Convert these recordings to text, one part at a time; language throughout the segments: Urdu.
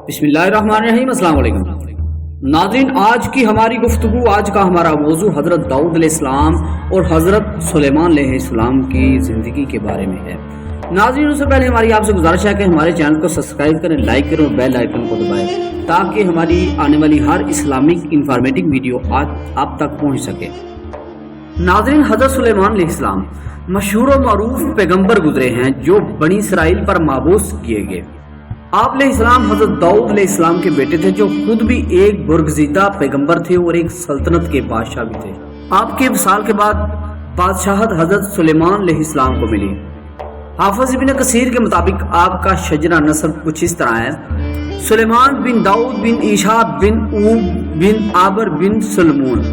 بسم اللہ الرحمن الرحیم۔ السلام علیکم ناظرین، آج کی ہماری گفتگو، آج کا ہمارا موضوع حضرت داؤد علیہ السلام اور حضرت سلیمان علیہ السلام کی زندگی کے بارے میں ہے۔ ناظرین، اس سے پہلے ہماری آپ سے گزارش ہے کہ ہمارے چینل کو سبسکرائب کریں، لائک کریں اور بیل آئیکن کو دبائیں تاکہ ہماری آنے والی ہر اسلامک انفارمیٹنگ ویڈیو آپ تک پہنچ سکے۔ ناظرین، حضرت سلیمان علیہ السلام مشہور و معروف پیغمبر گزرے ہیں جو بنی اسرائیل پر مابعوث کیے گئے۔ آپ علیہ السلام حضرت داؤد علیہ السلام کے بیٹے تھے جو خود بھی ایک برگزیدہ پیغمبر تھے اور ایک سلطنت کے بادشاہ بھی تھے۔ آپ کے وصال کے بعد بادشاہت حضرت سلیمان علیہ السلام کو ملی۔ حافظ ابن کثیر کے مطابق آپ کا شجرہ نسب کچھ اس طرح ہے: سلیمان بن داؤد بن عیشا بن اوب بن عابر بن سلمون۔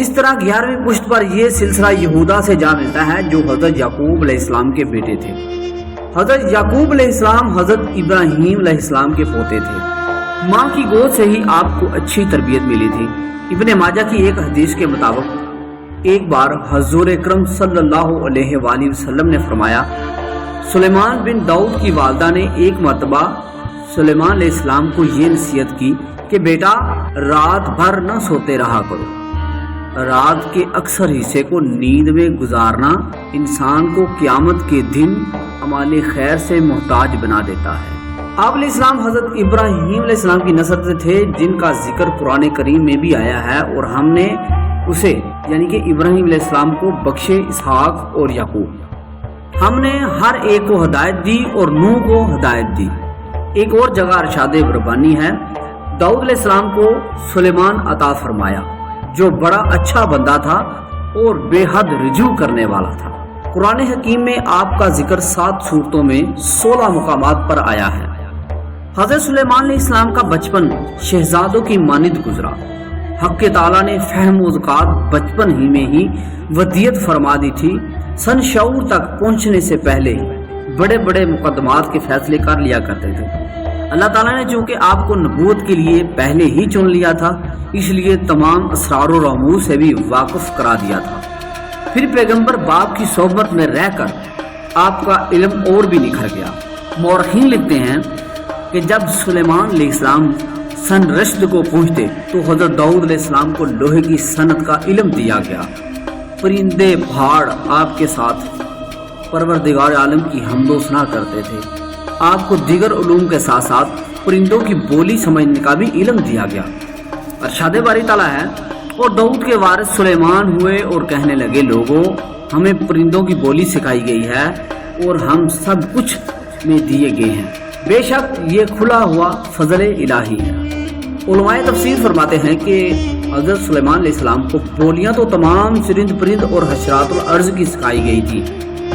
اس طرح 11ویں پشت پر یہ سلسلہ یہودا سے جا ملتا ہے جو حضرت یعقوب علیہ السلام کے بیٹے تھے۔ حضرت یعقوب علیہ السلام حضرت ابراہیم علیہ السلام کے پوتے تھے۔ ماں کی گود سے ہی آپ کو اچھی تربیت ملی تھی۔ ابن ماجہ کی ایک حدیث کے مطابق ایک بار حضور اکرم صلی اللہ علیہ وآلہ وسلم نے فرمایا، سلیمان بن داؤد کی والدہ نے ایک مرتبہ سلیمان علیہ السلام کو یہ نصیحت کی کہ بیٹا، رات بھر نہ سوتے رہا کرو۔ رات کے اکثر حصے کو نیند میں گزارنا انسان کو قیامت کے دن اعمال خیر سے محتاج بنا دیتا ہے۔ آپ علیہ السلام حضرت ابراہیم علیہ السلام کی نسل سے تھے جن کا ذکر قرآن کریم میں بھی آیا ہے، اور ہم نے اسے یعنی کہ ابراہیم علیہ السلام کو بخشے اسحاق اور یعقوب۔ ہم نے ہر ایک کو ہدایت دی اور نوح کو ہدایت دی۔ ایک اور جگہ ارشاد ربانی ہے: داؤد علیہ السلام کو سلیمان عطا فرمایا جو بڑا اچھا بندہ تھا اور بے حد رجوع کرنے والا تھا۔ قرآن حکیم میں آپ کا ذکر 7 سورتوں میں 16 مقامات پر آیا ہے۔ حضرت سلیمان علیہ السلام کا بچپن شہزادوں کی مانند گزرا۔ حق تعالیٰ نے فہم و ذکات بچپن ہی میں ہی ودیت فرما دی تھی۔ سن شعور تک پہنچنے سے پہلے بڑے بڑے مقدمات کے فیصلے کر لیا کرتے تھے۔ اللہ تعالیٰ نے چونکہ آپ کو نبوت کے لیے پہلے ہی چن لیا تھا، اس لیے تمام اسرار و رموز سے بھی واقف کرا دیا تھا۔ پھر پیغمبر باپ کی صحبت میں رہ کر آپ کا علم اور بھی نکھر گیا۔ مورخین لکھتے ہیں کہ جب سلیمان علیہ السلام سن رشد کو پہنچتے تو حضرت داؤد علیہ السلام کو لوہے کی صنعت کا علم دیا گیا۔ پرندے پہاڑ آپ کے ساتھ پروردگار عالم کی حمد و ثنا کرتے تھے۔ آپ کو دیگر علوم کے ساتھ ساتھ پرندوں کی بولی سمجھنے کا بھی علم دیا گیا۔ ارشاد باری تعالیٰ ہے: اور داؤد کے وارث سلیمان ہوئے اور کہنے لگے، لوگوں، ہمیں پرندوں کی بولی سکھائی گئی ہے اور ہم سب کچھ میں دیے گئے ہیں۔ بے شک یہ کھلا ہوا فضل الہی ہے۔ علماء تفسیر فرماتے ہیں کہ حضرت سلیمان علیہ السلام کو بولیاں تو تمام چرند پرند اور حشرات الارض کی سکھائی گئی تھی،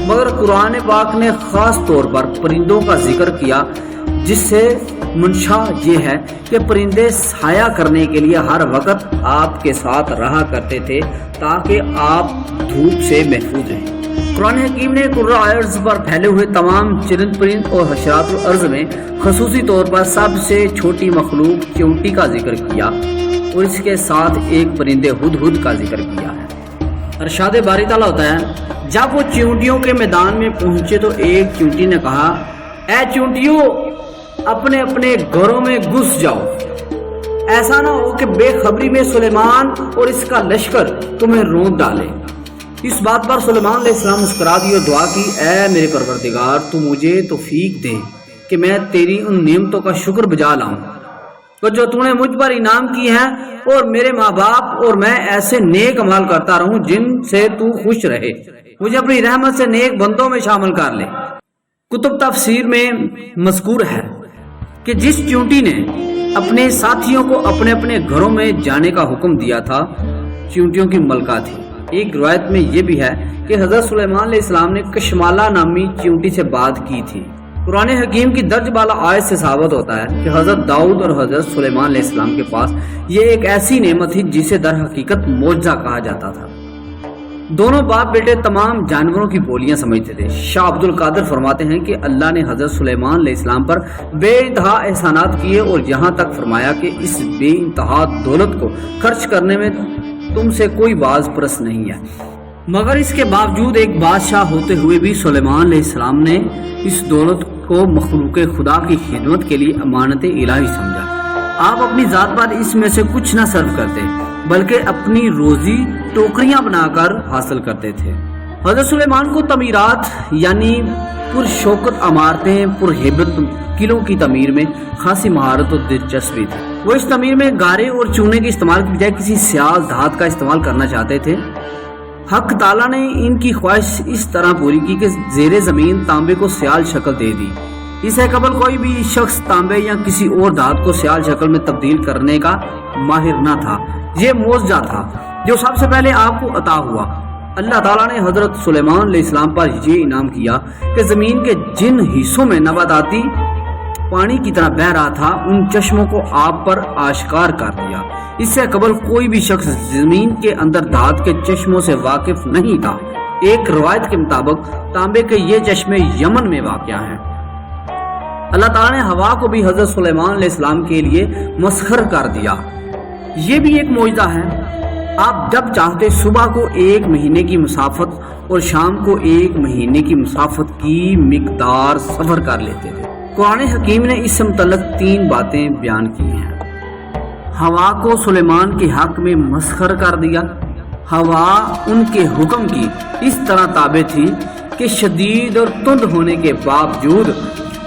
مگر قرآن پاک نے خاص طور پر پرندوں کا ذکر کیا، جس سے منشا یہ ہے کہ پرندے سایہ کرنے کے لیے ہر وقت آپ کے ساتھ رہا کرتے تھے تاکہ آپ دھوپ سے محفوظ رہیں۔ قرآن حکیم نے قرہ ارض پر پھیلے ہوئے تمام چرند پرند اور حشرات الارض میں خصوصی طور پر سب سے چھوٹی مخلوق چیونٹی کا ذکر کیا اور اس کے ساتھ ایک پرندے ہدہد کا ذکر کیا ہے۔ ارشاد باری تعالیٰ ہوتا ہے: جب وہ چیونٹیوں کے میدان میں پہنچے تو ایک چیونٹی نے کہا، اے چیونٹیوں، اپنے اپنے گھروں میں گھس جاؤ، ایسا نہ ہو کہ بے خبری میں سلیمان اور اس کا لشکر تمہیں رونت ڈالے۔ اس بات پر سلیمان علیہ السلام مسکرا دی اور دعا کی، اے میرے پروردگار، تو مجھے توفیق دے کہ میں تیری ان نعمتوں کا شکر بجا لاؤں تو جو تو نے مجھ پر انعام کی ہیں، اور میرے ماں باپ اور میں ایسے نیک عمل کرتا رہوں جن سے تو خوش رہے۔ مجھے اپنی رحمت سے نیک بندوں میں شامل کر لے۔ کتب تفسیر میں مذکور ہے کہ جس چیونٹی نے اپنے ساتھیوں کو اپنے اپنے گھروں میں جانے کا حکم دیا تھا، چیونٹیوں کی ملکہ تھی۔ ایک روایت میں یہ بھی ہے کہ حضرت سلیمان علیہ السلام نے کشمالہ نامی چیونٹی سے بات کی تھی۔ قرآن حکیم کی درج بالا آیت سے ثابت ہوتا ہے کہ حضرت داؤد اور حضرت سلیمان علیہ السلام کے پاس یہ ایک ایسی نعمت تھی جسے در حقیقت معجزہ کہا جاتا تھا۔ دونوں باپ بیٹے تمام جانوروں کی بولیاں سمجھتے تھے۔ شاہ عبد القادر فرماتے ہیں کہ اللہ نے حضرت سلیمان علیہ السلام پر بے انتہا احسانات کیے اور یہاں تک فرمایا کہ اس بے انتہا دولت کو خرچ کرنے میں تم سے کوئی باز پرست نہیں ہے، مگر اس کے باوجود ایک بادشاہ ہوتے ہوئے بھی سلیمان علیہ السلام نے اس دولت کو مخلوق خدا کی خدمت کے لیے امانت الہی سمجھا۔ آپ اپنی ذات پر اس میں سے کچھ نہ صرف کرتے بلکہ اپنی روزی ٹوکریاں بنا کر حاصل کرتے تھے۔ حضرت سلیمان کو تعمیرات یعنی پرشوکت عمارتیں، پرہیبت قلعوں کی تعمیر میں خاصی مہارت اور دلچسپی تھی۔ وہ اس تعمیر میں گارے اور چونے کے استعمال کی بجائے کسی سیال دھات کا استعمال کرنا چاہتے تھے۔ حق تعالیٰ نے ان کی خواہش اس طرح پوری کی کہ زیر زمین تانبے کو سیال شکل دے دی۔ اس سے قبل کوئی بھی شخص تانبے یا کسی اور دھات کو سیال شکل میں تبدیل کرنے کا ماہر نہ تھا۔ یہ معجزہ تھا جو سب سے پہلے آپ کو عطا ہوا۔ اللہ تعالیٰ نے حضرت سلیمان علیہ السلام پر یہ انعام کیا کہ زمین کے جن حصوں میں نباتاتی پانی کی طرح بہہ رہا تھا ان چشموں کو آپ پر آشکار کر دیا۔ اس سے قبل کوئی بھی شخص زمین کے اندر دھات کے چشموں سے واقف نہیں تھا۔ ایک روایت کے مطابق تانبے کے یہ چشمے یمن میں واقع ہیں۔ اللہ تعالیٰ نے ہوا کو بھی حضرت سلیمان علیہ السلام کے لیے مسخر کر دیا۔ یہ بھی ایک معجزہ ہے۔ آپ جب چاہتے صبح کو 1 مہینے کی مسافت اور شام کو 1 مہینے کی مسافت کی مقدار سفر کر لیتے تھے۔ قرآن حکیم نے اس سے متعلق 3 باتیں بیان کی ہیں۔ ہوا کو سلیمان کے حق میں مسخر کر دیا۔ ہوا ان کے حکم کی اس طرح تابع تھی کہ شدید اور تند ہونے کے باوجود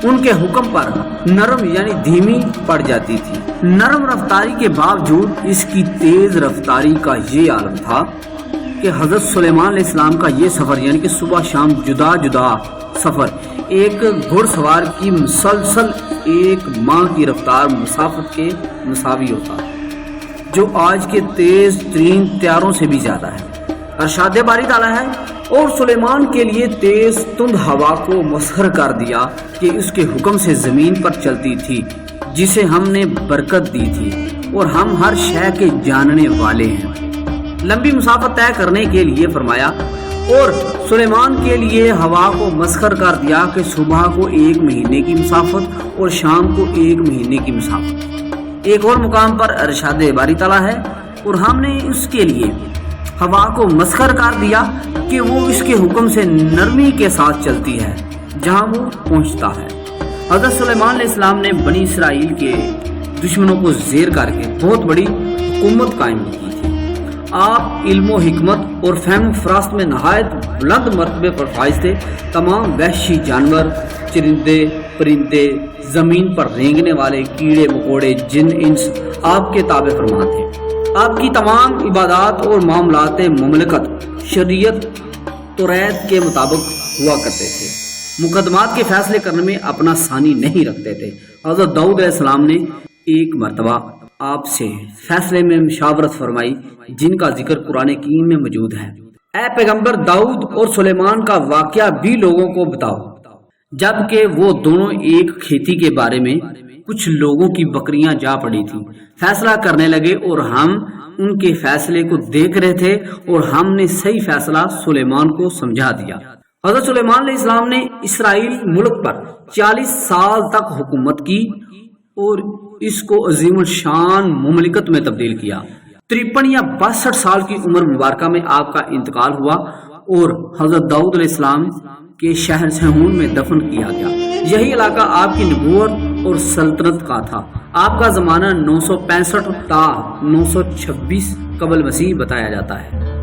ان کے حکم پر نرم یعنی دھیمی پڑ جاتی تھی۔ نرم رفتاری کے باوجود اس کی تیز رفتاری کا یہ عالم تھا کہ حضرت سلیمان علیہ السلام کا یہ سفر یعنی کہ صبح شام جدا جدا سفر ایک گھڑ سوار کی مسلسل 1 ماہ کی رفتار مسافت کے مساوی ہوتا، جو آج کے تیز ترین طیاروں سے بھی زیادہ ہے۔ ارشاد باری تعالیٰ ہے، اور سلیمان کے لیے تیز تند ہوا کو مسخر کر دیا کہ اس کے حکم سے زمین پر چلتی تھی، جسے ہم نے برکت دی تھی اور ہم ہر شے کے جاننے والے ہیں۔ لمبی مسافت طے کرنے کے لیے فرمایا، اور سلیمان کے لیے ہوا کو مسخر کر دیا کہ صبح کو 1 مہینے کی مسافت اور شام کو 1 مہینے کی مسافت۔ ایک اور مقام پر ارشاد باری تعالیٰ ہے، اور ہم نے اس کے لیے ہوا کو مسخر کر دیا کہ وہ اس کے حکم سے نرمی کے ساتھ چلتی ہے جہاں وہ پہنچتا ہے۔ حضرت سلیمان علیہ السلام نے بنی اسرائیل کے دشمنوں کو زیر کر کے بہت بڑی حکومت قائم کی تھی۔ آپ علم و حکمت اور فہم و فراست میں نہایت بلند مرتبے پر فائز تھے۔ تمام وحشی جانور، چرندے، پرندے، زمین پر رینگنے والے کیڑے مکوڑے، جن انس آپ کے تابع فرما تھے۔ آپ کی تمام عبادات اور معاملات مملکت شریعت توریت کے مطابق ہوا کرتے تھے۔ مقدمات کے فیصلے کرنے میں اپنا ثانی نہیں رکھتے تھے۔ حضرت داؤد علیہ السلام نے ایک مرتبہ آپ سے فیصلے میں مشاورت فرمائی، جن کا ذکر قرآن حکیم میں موجود ہے۔ اے پیغمبر، داؤد اور سلیمان کا واقعہ بھی لوگوں کو بتاؤ۔ جبکہ وہ دونوں ایک کھیتی کے بارے میں کچھ لوگوں کی بکریاں جا پڑی تھیں، فیصلہ کرنے لگے اور ہم ان کے فیصلے کو دیکھ رہے تھے اور ہم نے صحیح فیصلہ سلیمان کو سمجھا دیا۔ حضرت سلیمان علیہ السلام نے اسرائیل ملک پر 40 سال تک حکومت کی اور اس کو عظیم الشان مملکت میں تبدیل کیا۔ 53 یا 62 سال کی عمر مبارکہ میں آپ کا انتقال ہوا اور حضرت داؤد علیہ السلام کے شہر سہون میں دفن کیا گیا۔ یہی علاقہ آپ کی نبوت اور سلطنت کا تھا۔ آپ کا زمانہ 965 تا 926 قبل مسیح بتایا جاتا ہے۔